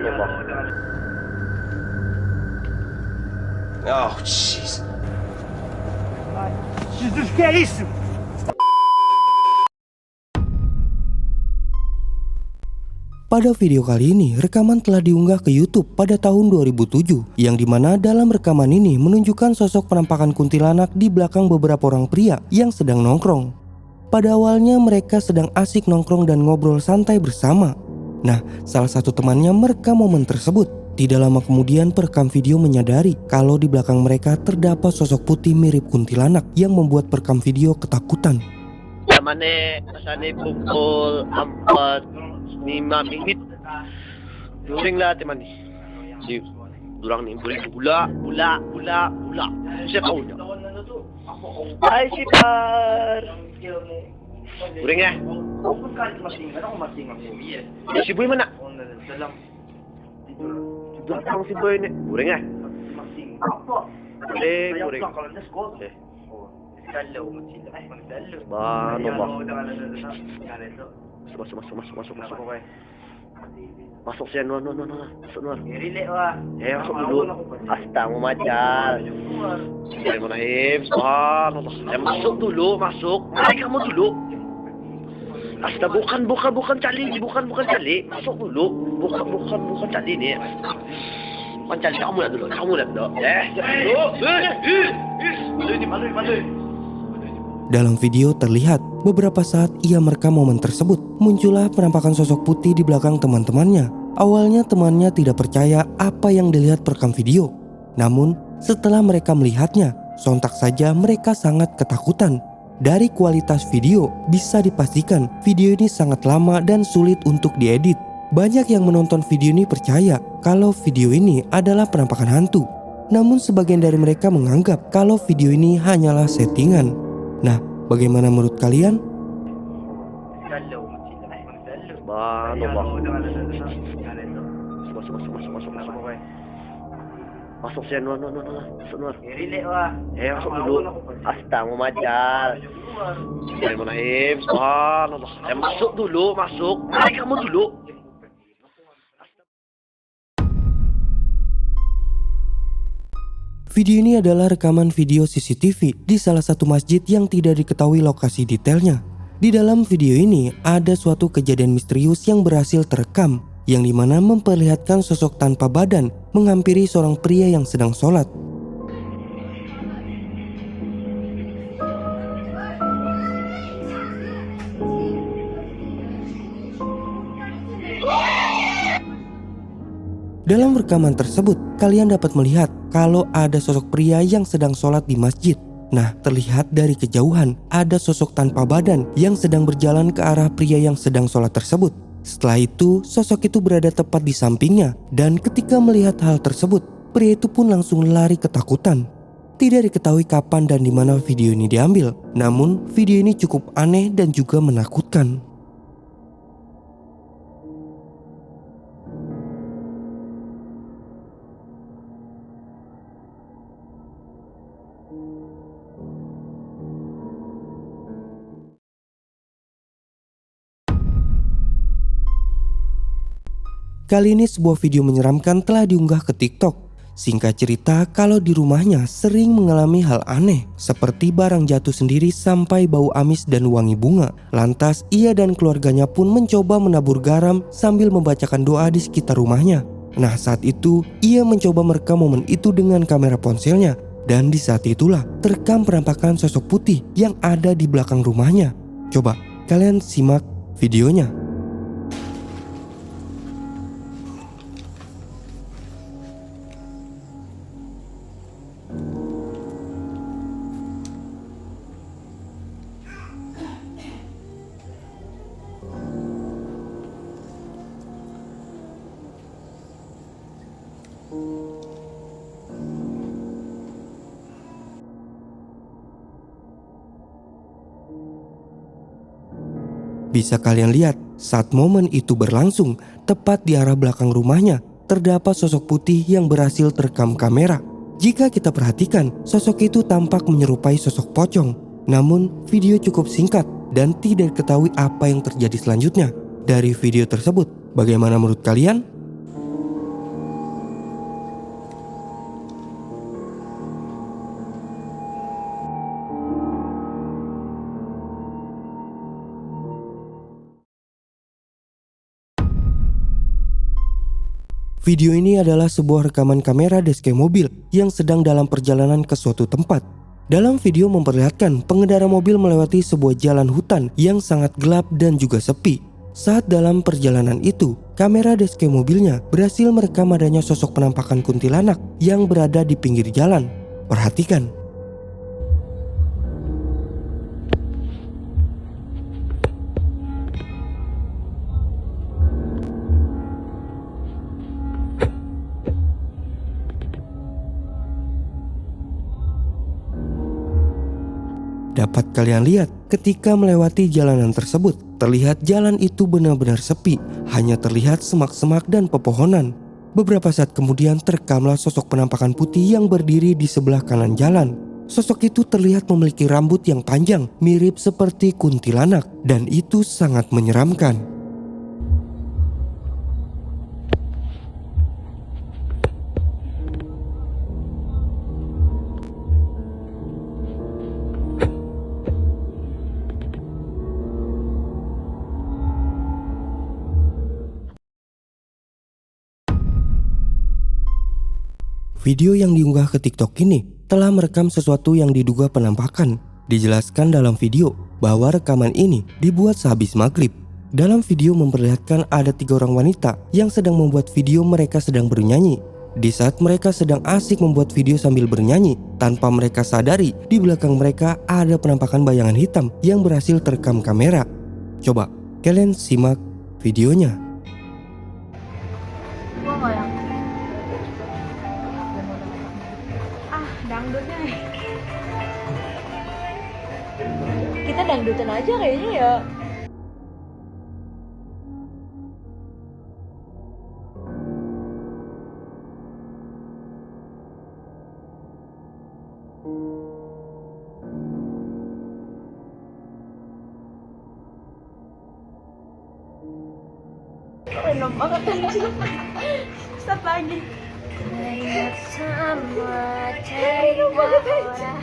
Subhanallah. Oh, jeez. Jesus, que é isso? Pada video kali ini, rekaman telah diunggah ke YouTube pada tahun 2007, yang dimana dalam rekaman ini menunjukkan sosok penampakan kuntilanak di belakang beberapa orang pria yang sedang nongkrong. Pada awalnya mereka sedang asik nongkrong dan ngobrol santai bersama. Nah, salah satu temannya merekam momen tersebut. Tidak lama kemudian perekam video menyadari kalau di belakang mereka terdapat sosok putih mirip kuntilanak yang membuat perekam video ketakutan. Zamane pukul 4:05. During lah teman ni. Si durang ni boleh bula. Siapa kau dah? Hai Sipar. During eh? Si boy mana? Dalam si boy ni. During eh? During. Subhanallah. Masuk. Masuk saya Nur. Masuk Nur. Relax lah. Masuk dulu. Astagfirullahaladzim. Bismillahirrahmanirrahim. Subhanallah. Masuk dulu, masuk. Mari kamu dulu. Bukan cali, bukan cali. Masuk dulu. Bukan cali ni. Bukan cali, kamu lihat dulu. Malu. Dalam video terlihat beberapa saat ia merekam momen tersebut, muncullah penampakan sosok putih di belakang teman-temannya. Awalnya temannya tidak percaya apa yang dilihat perekam video. Namun setelah mereka melihatnya, sontak saja mereka sangat ketakutan. Dari kualitas video bisa dipastikan video ini sangat lama dan sulit untuk diedit. Banyak yang menonton video ini percaya kalau video ini adalah penampakan hantu. Namun sebagian dari mereka menganggap kalau video ini hanyalah settingan. Nah, bagaimana menurut kalian? Subhanallah. Masuk saya Nur. Masuk Nur. Relax lah. Masuk dulu. Astagfirullahaladzim. Bismillahirrahmanirrahim. Subhanallah. Masuk dulu, masuk. Mari kamu dulu. Video ini adalah rekaman video CCTV di salah satu masjid yang tidak diketahui lokasi detailnya. Di dalam video ini ada suatu kejadian misterius yang berhasil terekam, yang dimana memperlihatkan sosok tanpa badan menghampiri seorang pria yang sedang sholat. Dalam rekaman tersebut, kalian dapat melihat kalau ada sosok pria yang sedang sholat di masjid. Nah, terlihat dari kejauhan ada sosok tanpa badan yang sedang berjalan ke arah pria yang sedang sholat tersebut. Setelah itu, sosok itu berada tepat di sampingnya, dan ketika melihat hal tersebut, pria itu pun langsung lari ketakutan. Tidak diketahui kapan dan di mana video ini diambil, namun video ini cukup aneh dan juga menakutkan. Kali ini sebuah video menyeramkan telah diunggah ke TikTok. Singkat cerita, kalau di rumahnya sering mengalami hal aneh, seperti barang jatuh sendiri sampai bau amis dan wangi bunga. Lantas ia dan keluarganya pun mencoba menabur garam sambil membacakan doa di sekitar rumahnya. Nah, saat itu ia mencoba merekam momen itu dengan kamera ponselnya. Dan di saat itulah terekam penampakan sosok putih yang ada di belakang rumahnya. Coba kalian simak videonya. Bisa kalian lihat, saat momen itu berlangsung, tepat di arah belakang rumahnya, terdapat sosok putih yang berhasil terekam kamera. Jika kita perhatikan, sosok itu tampak menyerupai sosok pocong. Namun, video cukup singkat dan tidak diketahui apa yang terjadi selanjutnya. Dari video tersebut, bagaimana menurut kalian? Video ini adalah sebuah rekaman kamera dashcam mobil yang sedang dalam perjalanan ke suatu tempat. Dalam video memperlihatkan pengendara mobil melewati sebuah jalan hutan yang sangat gelap dan juga sepi. Saat dalam perjalanan itu, kamera dashcam mobilnya berhasil merekam adanya sosok penampakan kuntilanak yang berada di pinggir jalan. Perhatikan. Dapat kalian lihat ketika melewati jalanan tersebut, terlihat jalan itu benar-benar sepi, hanya terlihat semak-semak dan pepohonan. Beberapa saat kemudian terekamlah sosok penampakan putih yang berdiri di sebelah kanan jalan. Sosok itu terlihat memiliki rambut yang panjang, mirip seperti kuntilanak, dan itu sangat menyeramkan. Video yang diunggah ke TikTok ini telah merekam sesuatu yang diduga penampakan. Dijelaskan dalam video bahwa rekaman ini dibuat sehabis maghrib. Dalam video memperlihatkan ada 3 orang wanita yang sedang membuat video mereka sedang bernyanyi. Di saat mereka sedang asik membuat video sambil bernyanyi, tanpa mereka sadari di belakang mereka ada penampakan bayangan hitam yang berhasil terekam kamera. Coba kalian simak videonya. Dangdutnya nih. Kita dangdutan aja kayaknya ya. Random banget anjir. Start lagi. Sama cerita orang.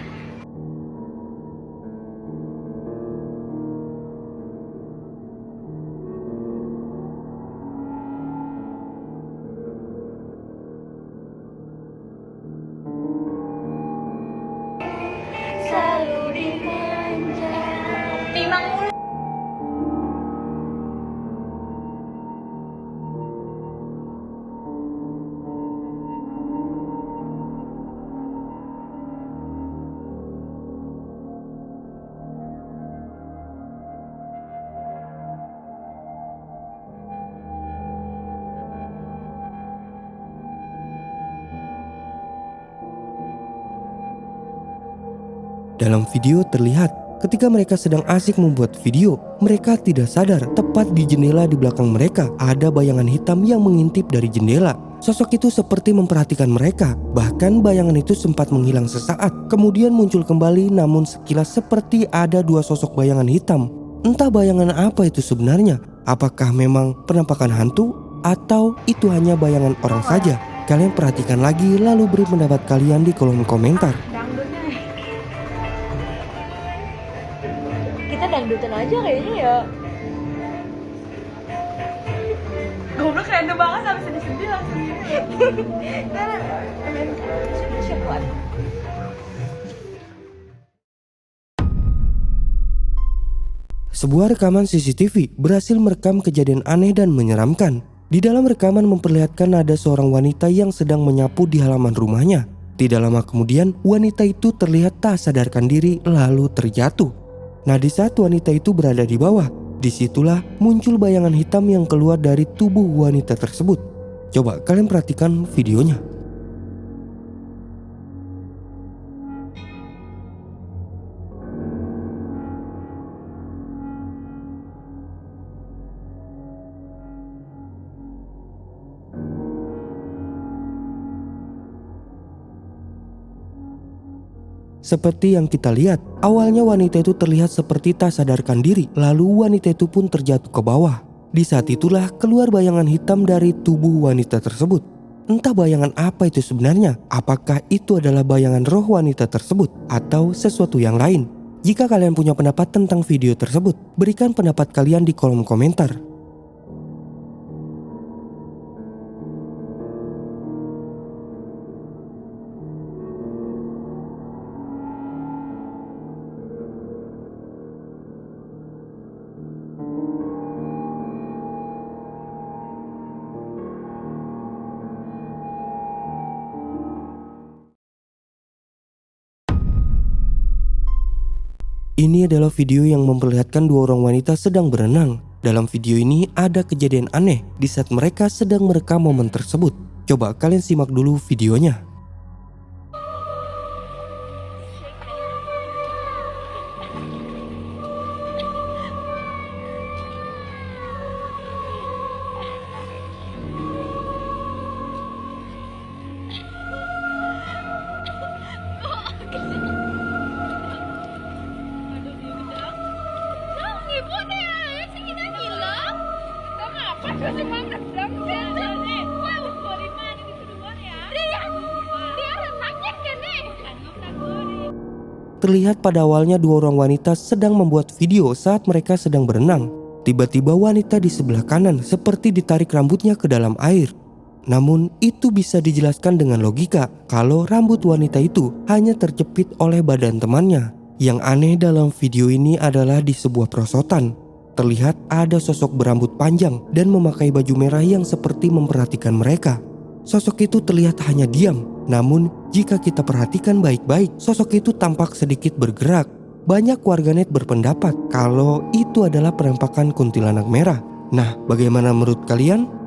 Selalu dimanja. Timang mulu. Dalam video terlihat ketika mereka sedang asik membuat video, mereka tidak sadar tepat di jendela di belakang mereka ada bayangan hitam yang mengintip dari jendela. Sosok itu seperti memperhatikan mereka, bahkan bayangan itu sempat menghilang sesaat, kemudian muncul kembali namun sekilas seperti ada 2 sosok bayangan hitam. Entah bayangan apa itu sebenarnya, apakah memang penampakan hantu atau itu hanya bayangan orang saja? Kalian perhatikan lagi lalu beri pendapat kalian di kolom komentar. Kita dangdutan aja kayaknya ya. Goblok random banget sampai sedih-sedih langsung. Karena siapa? Sebuah rekaman CCTV berhasil merekam kejadian aneh dan menyeramkan. Di dalam rekaman memperlihatkan ada seorang wanita yang sedang menyapu di halaman rumahnya. Tidak lama kemudian wanita itu terlihat tak sadarkan diri lalu terjatuh. Nah, di saat wanita itu berada di bawah, disitulah muncul bayangan hitam yang keluar dari tubuh wanita tersebut. Coba kalian perhatikan videonya. Seperti yang kita lihat, awalnya wanita itu terlihat seperti tak sadarkan diri, lalu wanita itu pun terjatuh ke bawah. Di saat itulah keluar bayangan hitam dari tubuh wanita tersebut. Entah bayangan apa itu sebenarnya, apakah itu adalah bayangan roh wanita tersebut atau sesuatu yang lain. Jika kalian punya pendapat tentang video tersebut, berikan pendapat kalian di kolom komentar. Ini adalah video yang memperlihatkan dua orang wanita sedang berenang. Dalam video ini ada kejadian aneh di saat mereka sedang merekam momen tersebut. Coba kalian simak dulu videonya. Terlihat pada awalnya dua orang wanita sedang membuat video saat mereka sedang berenang. Tiba-tiba wanita di sebelah kanan seperti ditarik rambutnya ke dalam air. Namun itu bisa dijelaskan dengan logika kalau rambut wanita itu hanya terjepit oleh badan temannya. Yang aneh dalam video ini adalah di sebuah perosotan. Terlihat ada sosok berambut panjang dan memakai baju merah yang seperti memperhatikan mereka. Sosok itu terlihat hanya diam, namun jika kita perhatikan baik-baik, sosok itu tampak sedikit bergerak. Banyak warganet berpendapat kalau itu adalah penampakan kuntilanak merah. Nah, bagaimana menurut kalian?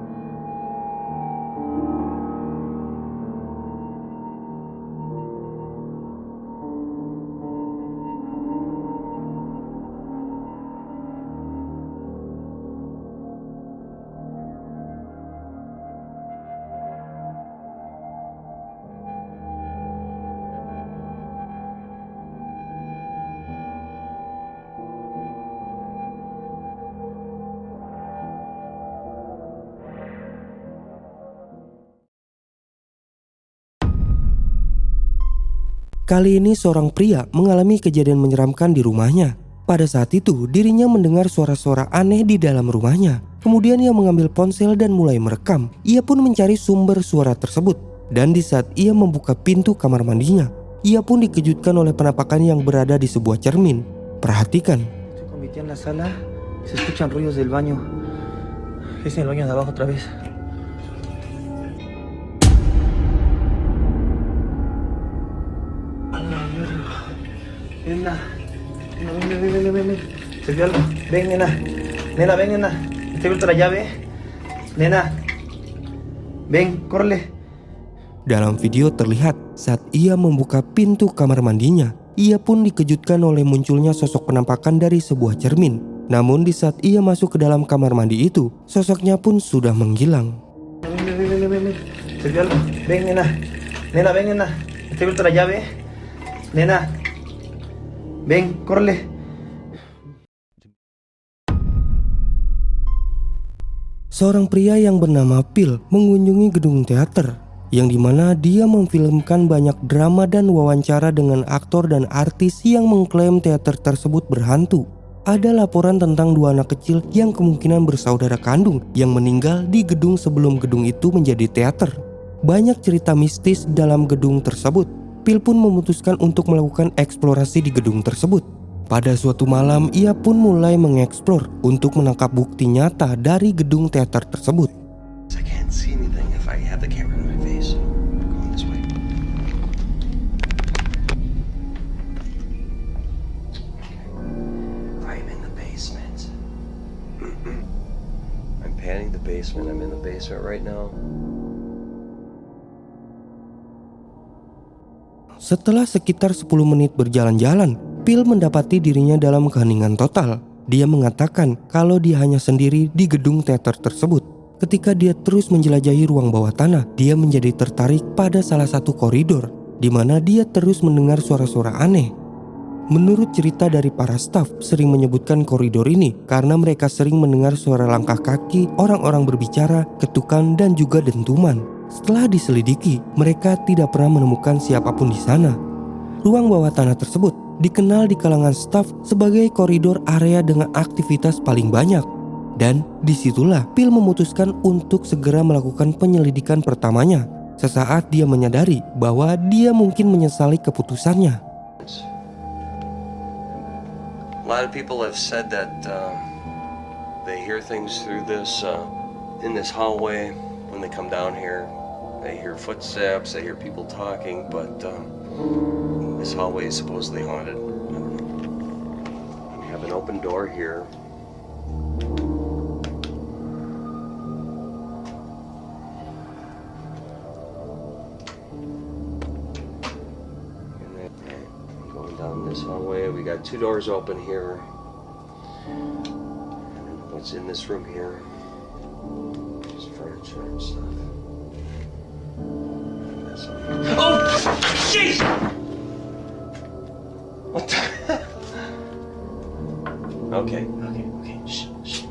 Kali ini seorang pria mengalami kejadian menyeramkan di rumahnya. Pada saat itu, dirinya mendengar suara-suara aneh di dalam rumahnya. Kemudian ia mengambil ponsel dan mulai merekam. Ia pun mencari sumber suara tersebut. Dan di saat ia membuka pintu kamar mandinya, ia pun dikejutkan oleh penampakan yang berada di sebuah cermin. Perhatikan. Estoy con mi tía en la sala y se escuchan ruidos del baño. Es en el baño de abajo otra vez. Nena, ven. Se vio algo. Ven, nena. Nena, ven, nena. ¿Te abierto la llave? Nena. Ven, córrele. Dalam video terlihat saat ia membuka pintu kamar mandinya, ia pun dikejutkan oleh munculnya sosok penampakan dari sebuah cermin. Namun di saat ia masuk ke dalam kamar mandi itu, sosoknya pun sudah menghilang. Ven. Se vio algo. Ven, nena. Nena, ven, nena. ¿Te abierto la llave? Nena. Ven, córrele. Seorang pria yang bernama Phil mengunjungi gedung teater, yang dimana dia memfilmkan banyak drama dan wawancara dengan aktor dan artis yang mengklaim teater tersebut berhantu. Ada laporan tentang dua anak kecil yang kemungkinan bersaudara kandung yang meninggal di gedung sebelum gedung itu menjadi teater. Banyak cerita mistis dalam gedung tersebut. Phil pun memutuskan untuk melakukan eksplorasi di gedung tersebut. Pada suatu malam, ia pun mulai mengeksplor untuk menangkap bukti nyata dari gedung teater tersebut. I can't see anything if I have the camera in my face. We're going this way. I'm in the basement. I'm panning the basement. I'm in the basement right now. Setelah sekitar 10 menit berjalan-jalan, Phil mendapati dirinya dalam keheningan total. Dia mengatakan kalau dia hanya sendiri di gedung teater tersebut. Ketika dia terus menjelajahi ruang bawah tanah, dia menjadi tertarik pada salah satu koridor, di mana dia terus mendengar suara-suara aneh. Menurut cerita dari para staf, sering menyebutkan koridor ini karena mereka sering mendengar suara langkah kaki, orang-orang berbicara, ketukan, dan juga dentuman. Setelah diselidiki, mereka tidak pernah menemukan siapapun di sana. Ruang bawah tanah tersebut dikenal di kalangan staf sebagai koridor area dengan aktivitas paling banyak. Dan disitulah Phil memutuskan untuk segera melakukan penyelidikan pertamanya. Sesaat dia menyadari bahwa dia mungkin menyesali keputusannya. A lot of people have said that they hear things through this in this hallway when they come down here. They hear footsteps, they hear people talking, but this hallway is supposedly haunted. I don't know. open door here. And then going down this hallway, we got 2 doors open here. And what's in this room here? Just furniture and stuff. Oh, jeez! What the? Okay. Shh.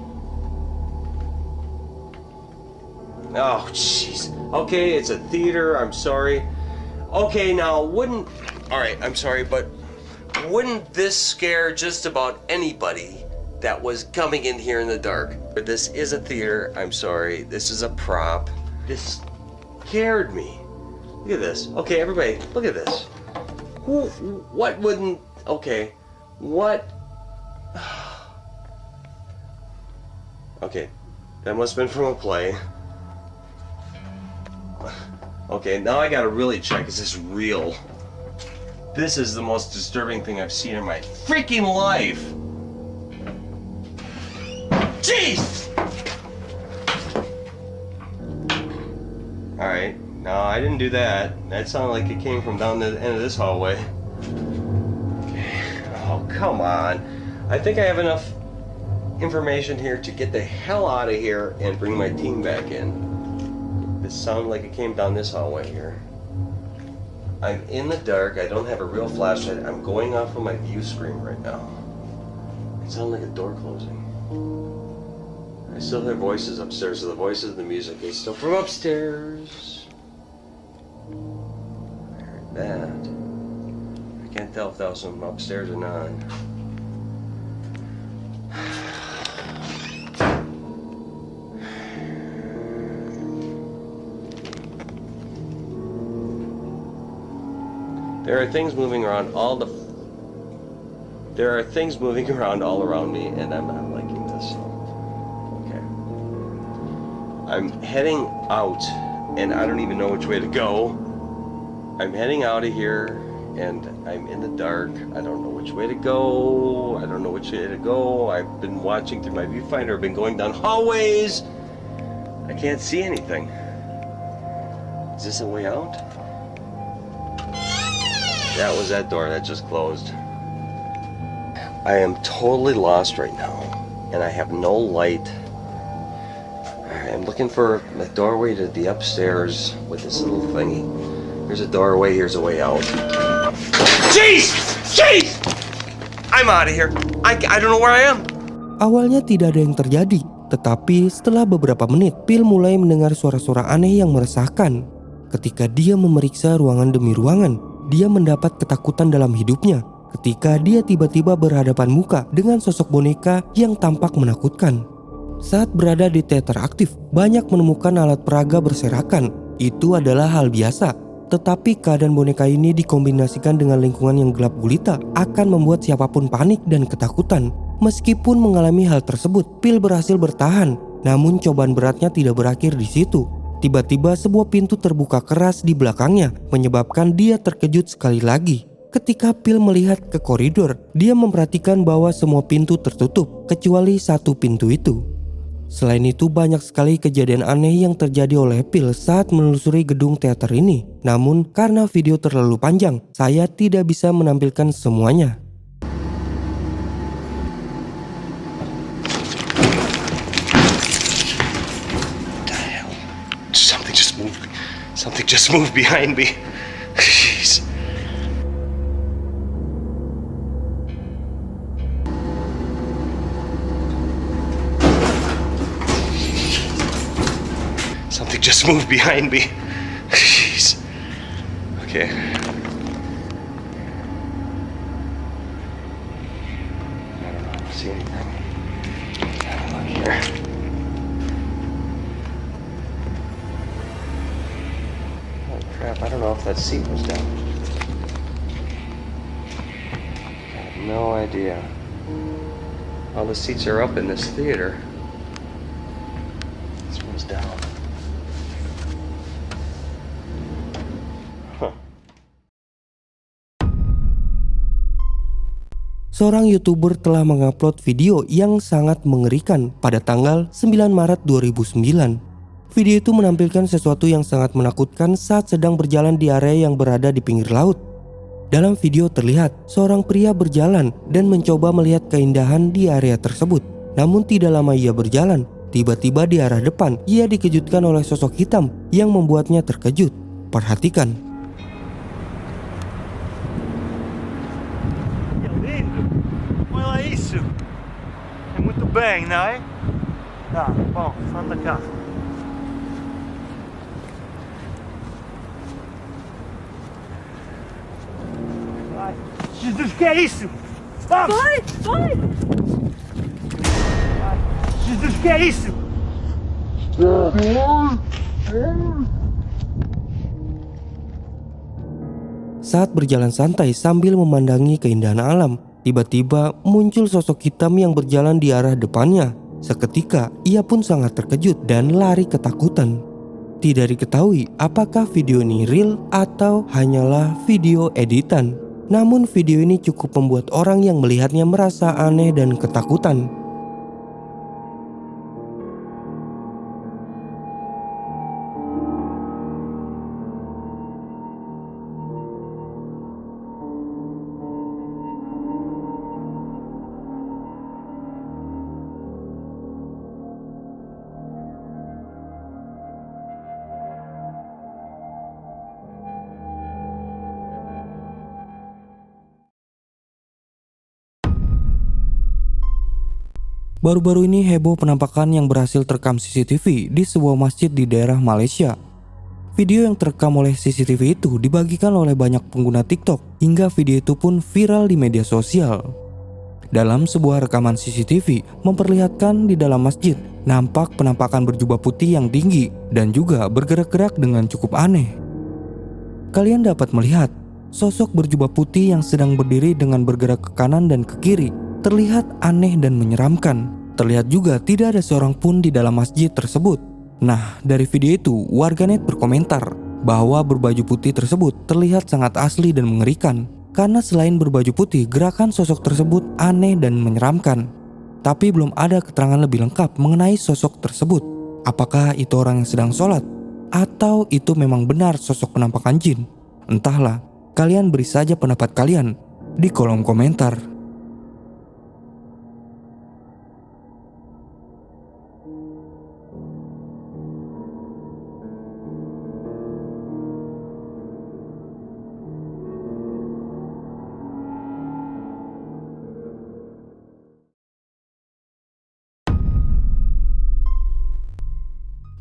Oh, jeez. Okay, it's a theater. I'm sorry. Okay, now Alright, I'm sorry, but wouldn't this scare just about anybody that was coming in here in the dark? This is a theater. I'm sorry. This is a prop. This scared me. Look at this. Okay, everybody, look at this. What wouldn't... Okay, what... Okay, that must have been from a play. Okay, now I gotta really check. Is this real? This is the most disturbing thing I've seen in my freaking life. Jeez! Alright, no, I didn't do that. That sounded like it came from down the end of this hallway. Okay. Oh, come on. I think I have enough information here to get the hell out of here and bring my team back in. This sounded like it came down this hallway here. I'm in the dark. I don't have a real flashlight. I'm going off of my view screen right now. It sounded like a door closing. I still hear voices upstairs, so the voices of the music is still from upstairs. I heard that. I can't tell if that was from upstairs or not. There are things moving around all around me, and I'm not liking this. So. Okay. I'm heading out, and I don't even know which way to go. I'm heading out of here, and I'm in the dark. I don't know which way to go. I've been watching through my viewfinder. I've been going down hallways. I can't see anything. Is this a way out? That was that door that just closed. I am totally lost right now, and I have no light. I'm looking for the doorway to the upstairs with this little thingy. Here's a doorway, here's a way out. Jeez! I'm out of here. I don't know where I am. Awalnya tidak ada yang terjadi, tetapi setelah beberapa menit, Phil mulai mendengar suara-suara aneh yang meresahkan. Ketika dia memeriksa ruangan demi ruangan, dia mendapat ketakutan dalam hidupnya ketika dia tiba-tiba berhadapan muka dengan sosok boneka yang tampak menakutkan. Saat berada di teater aktif, banyak menemukan alat peraga berserakan. Itu adalah hal biasa. Tetapi keadaan boneka ini dikombinasikan dengan lingkungan yang gelap gulita akan membuat siapapun panik dan ketakutan. Meskipun mengalami hal tersebut, Phil berhasil bertahan. Namun cobaan beratnya tidak berakhir di situ. Tiba-tiba sebuah pintu terbuka keras di belakangnya, menyebabkan dia terkejut sekali lagi. Ketika Phil melihat ke koridor, dia memperhatikan bahwa semua pintu tertutup, kecuali satu pintu itu. Selain itu, banyak sekali kejadian aneh yang terjadi oleh Phil saat menelusuri gedung teater ini. Namun, karena video terlalu panjang, saya tidak bisa menampilkan semuanya. Something just moved behind me. Jeez. Something just moved behind me. Jeez. Okay. I don't know if I see anything. Have a look here. I don't know if that seat was down. I have no idea. All the seats are up in this theater. This one's down. seorang YouTuber telah mengupload video yang sangat mengerikan pada tanggal 9 Maret 2009. Video itu menampilkan sesuatu yang sangat menakutkan saat sedang berjalan di area yang berada di pinggir laut. Dalam video terlihat seorang pria berjalan dan mencoba melihat keindahan di area tersebut. Namun tidak lama ia berjalan, tiba-tiba di arah depan ia dikejutkan oleh sosok hitam yang membuatnya terkejut. Perhatikan. Olha isso! É muito bem, não é? Tá, bom, anda cá. Vai. Jesus, que é isso? Vamos! Vai! Vai! Jesus, que é isso? Saat berjalan santai sambil memandangi keindahan alam, tiba-tiba muncul sosok hitam yang berjalan di arah depannya. Seketika ia pun sangat terkejut dan lari ketakutan. Tidak diketahui apakah video ini real atau hanyalah video editan. Namun video ini cukup membuat orang yang melihatnya merasa aneh dan ketakutan. Baru-baru ini heboh penampakan yang berhasil terekam CCTV di sebuah masjid di daerah Malaysia. Video yang terekam oleh CCTV itu dibagikan oleh banyak pengguna TikTok hingga video itu pun viral di media sosial. Dalam sebuah rekaman CCTV memperlihatkan di dalam masjid nampak penampakan berjubah putih yang tinggi dan juga bergerak-gerak dengan cukup aneh. Kalian dapat melihat sosok berjubah putih yang sedang berdiri dengan bergerak ke kanan dan ke kiri. Terlihat aneh dan menyeramkan. Terlihat juga tidak ada seorang pun di dalam masjid tersebut. Nah, dari video itu warganet berkomentar bahwa berbaju putih tersebut terlihat sangat asli dan mengerikan. Karena selain berbaju putih, gerakan sosok tersebut aneh dan menyeramkan. Tapi belum ada keterangan lebih lengkap mengenai sosok tersebut. Apakah itu orang yang sedang sholat? Atau itu memang benar sosok penampakan jin? Entahlah, kalian beri saja pendapat kalian di kolom komentar.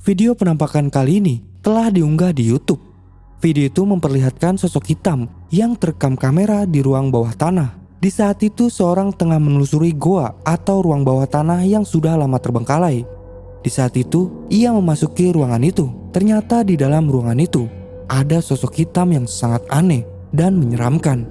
Video penampakan kali ini telah diunggah di YouTube. Video itu memperlihatkan sosok hitam yang terekam kamera di ruang bawah tanah. Di saat itu seorang tengah menelusuri goa atau ruang bawah tanah yang sudah lama terbengkalai. Di saat itu ia memasuki ruangan itu. Ternyata di dalam ruangan itu ada sosok hitam yang sangat aneh dan menyeramkan.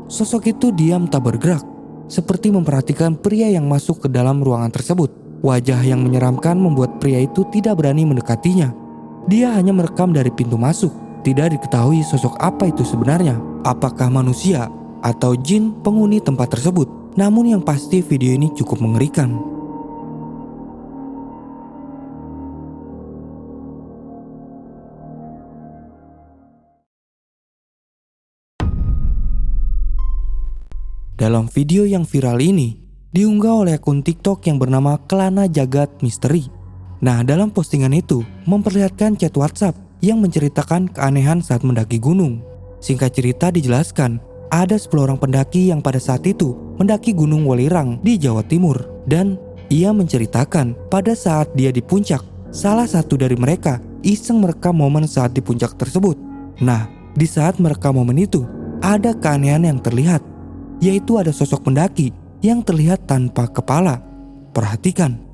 Sosok itu diam tak bergerak, seperti memperhatikan pria yang masuk ke dalam ruangan tersebut. Wajah yang menyeramkan membuat pria itu tidak berani mendekatinya. Dia hanya merekam dari pintu masuk. Tidak diketahui sosok apa itu sebenarnya. Apakah manusia atau jin penghuni tempat tersebut? Namun yang pasti video ini cukup mengerikan. Dalam video yang viral ini, diunggah oleh akun TikTok yang bernama Kelana Jagat Misteri. Nah, dalam postingan itu memperlihatkan chat WhatsApp yang menceritakan keanehan saat mendaki gunung. Singkat cerita dijelaskan ada 10 orang pendaki yang pada saat itu mendaki Gunung Welirang di Jawa Timur. Dan ia menceritakan pada saat dia di puncak, salah satu dari mereka iseng merekam momen saat di puncak tersebut. Nah, di saat merekam momen itu, ada keanehan yang terlihat, yaitu ada sosok pendaki yang terlihat tanpa kepala. Perhatikan.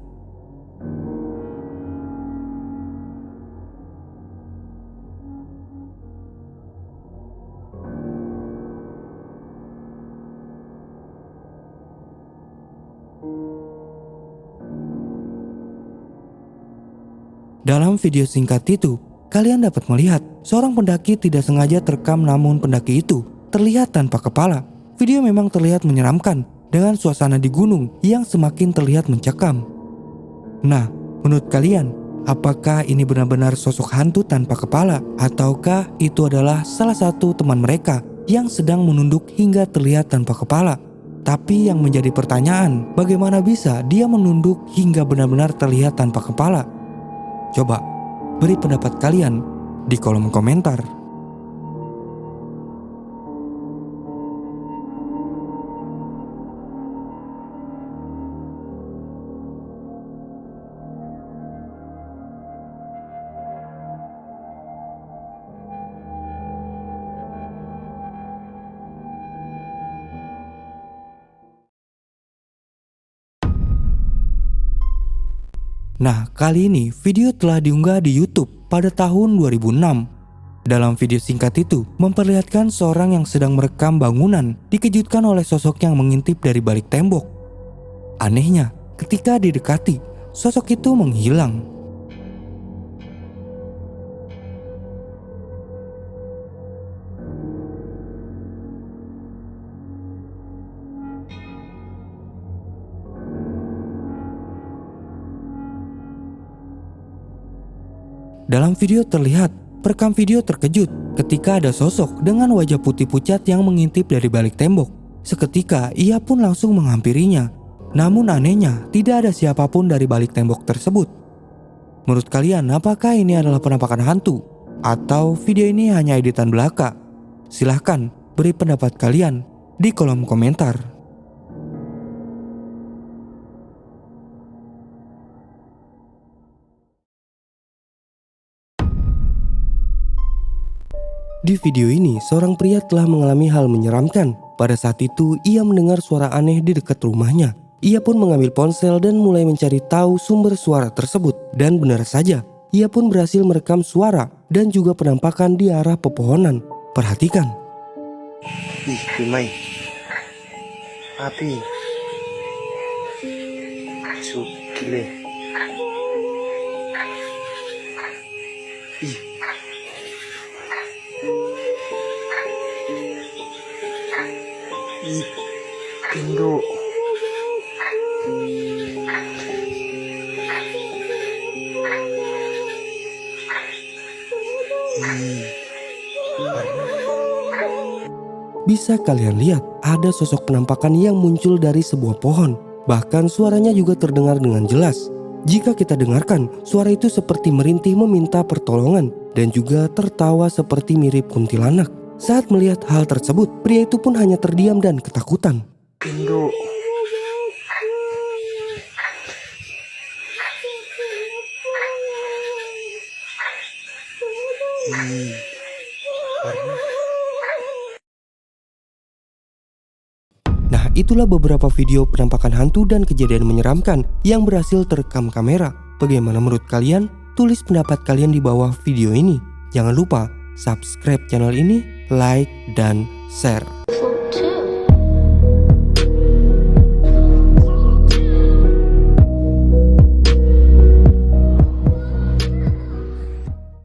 Dalam video singkat itu, kalian dapat melihat seorang pendaki tidak sengaja terekam, namun pendaki itu terlihat tanpa kepala. Video memang terlihat menyeramkan dengan suasana di gunung yang semakin terlihat mencekam. Nah, menurut kalian, apakah ini benar-benar sosok hantu tanpa kepala, ataukah itu adalah salah satu teman mereka yang sedang menunduk hingga terlihat tanpa kepala? Tapi yang menjadi pertanyaan, bagaimana bisa dia menunduk hingga benar-benar terlihat tanpa kepala? Coba beri pendapat kalian di kolom komentar. Nah, kali ini video telah diunggah di YouTube pada tahun 2006. Dalam video singkat itu, memperlihatkan seorang yang sedang merekam bangunan dikejutkan oleh sosok yang mengintip dari balik tembok. Anehnya, ketika didekati, sosok itu menghilang. Dalam video terlihat, perekam video terkejut ketika ada sosok dengan wajah putih pucat yang mengintip dari balik tembok. Seketika ia pun langsung menghampirinya. Namun anehnya, tidak ada siapapun dari balik tembok tersebut. Menurut kalian, apakah ini adalah penampakan hantu? Atau video ini hanya editan belaka? Silahkan beri pendapat kalian di kolom komentar. Di video ini, seorang pria telah mengalami hal menyeramkan. Pada saat itu, ia mendengar suara aneh di dekat rumahnya. Ia pun mengambil ponsel dan mulai mencari tahu sumber suara tersebut. Dan benar saja, ia pun berhasil merekam suara dan juga penampakan di arah pepohonan. Perhatikan. Ih, Kimai. Api. Gile. Ih. Ih, Indo. Bisa kalian lihat, ada sosok penampakan yang muncul dari sebuah pohon. Bahkan suaranya juga terdengar dengan jelas. Jika kita dengarkan, suara itu seperti merintih meminta pertolongan dan juga tertawa seperti mirip kuntilanak. Saat melihat hal tersebut, pria itu pun hanya terdiam dan ketakutan. Indo. Nah, itulah beberapa video penampakan hantu dan kejadian menyeramkan yang berhasil terekam kamera. Bagaimana menurut kalian? Tulis pendapat kalian di bawah video ini. Jangan lupa subscribe channel ini, like, dan share.